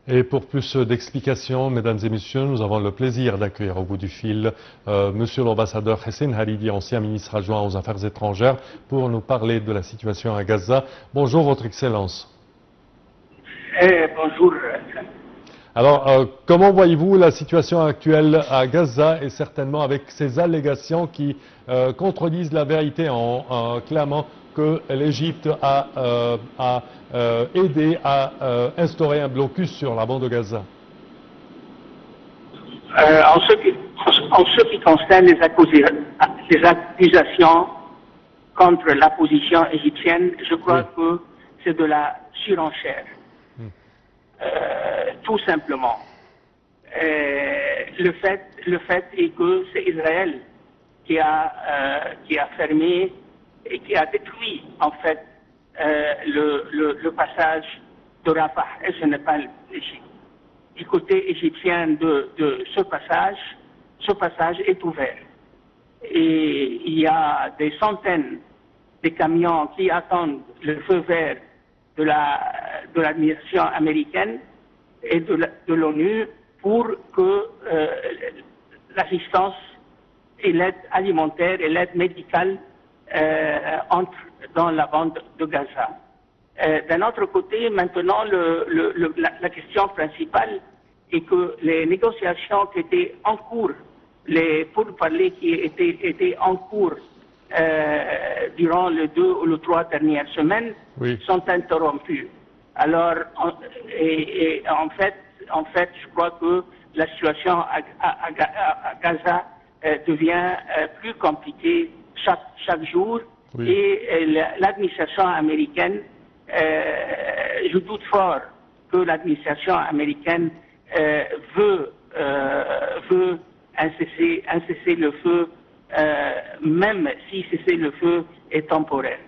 Et pour plus d'explications, mesdames et messieurs, nous avons le plaisir d'accueillir au bout du fil monsieur l'ambassadeur Hessène Haridi, ancien ministre adjoint aux Affaires étrangères, pour nous parler de la situation à Gaza. Bonjour, Votre Excellence. Bonjour. Alors, comment voyez-vous la situation actuelle à Gaza et certainement avec ces allégations qui contredisent la vérité en clamant que l'Égypte a aidé à instaurer un blocus sur la bande de Gaza? En ce qui concerne les accusations contre la position égyptienne, je crois que c'est de la surenchère. Tout simplement. Le fait est que c'est Israël qui a fermé et qui a détruit en fait le passage de Rafah, et ce n'est pas l'Égypte. Du côté égyptien de ce passage est ouvert. Et il y a des centaines de camions qui attendent le feu vert de l'administration américaine et de l'ONU pour que l'assistance et l'aide alimentaire et l'aide médicale entrent dans la bande de Gaza. D'un autre côté, maintenant, la question principale est que les négociations qui étaient en cours, les pourparlers qui étaient en cours durant les 2 ou les 3 dernières semaines sont interrompues. Alors, en fait, je crois que la situation à Gaza devient plus compliquée chaque jour, et l'administration américaine, je doute fort que l'administration américaine veut un cessez-le-feu, même si cessez-le-feu est temporaire.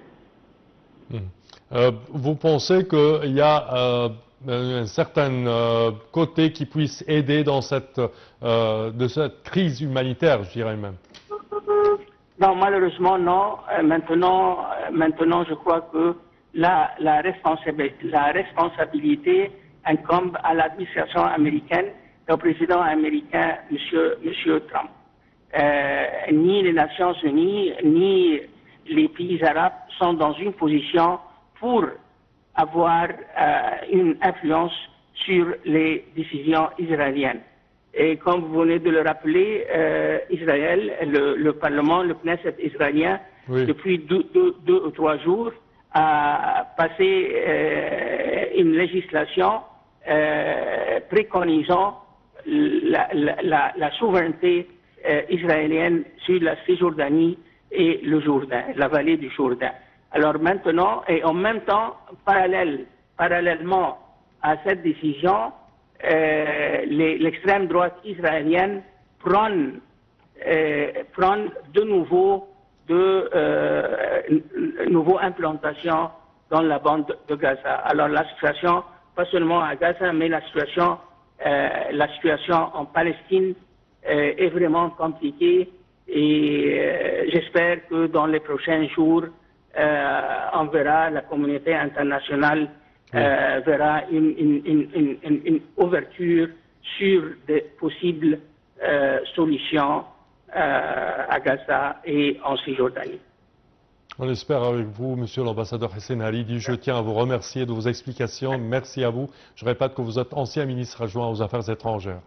Vous pensez qu'il y a un certain côté qui puisse aider dans de cette crise humanitaire, je dirais même? Non, malheureusement non. Maintenant, je crois que la responsabilité incombe à l'administration américaine et au président américain, Monsieur Trump. Ni les Nations Unies, ni les pays arabes sont dans une position pour avoir une influence sur les décisions israéliennes. Et comme vous venez de le rappeler, Israël, le Parlement, le Knesset israélien, depuis 2 ou 3 jours, a passé une législation préconisant la souveraineté israélienne sur la Cisjordanie et le Jourdain, la vallée du Jourdain. Alors maintenant, et en même temps, parallèlement à cette décision, l'extrême droite israélienne prend de nouveau implantations dans la bande de Gaza. Alors la situation, pas seulement à Gaza, mais la situation en Palestine est vraiment compliquée, et j'espère que dans les prochains jours, on verra, la communauté internationale verra une ouverture sur des possibles solutions à Gaza et en Cisjordanie. On espère avec vous, monsieur l'ambassadeur Hessène Haridi. Je tiens à vous remercier de vos explications. Merci à vous. Je répète que vous êtes ancien ministre adjoint aux Affaires étrangères.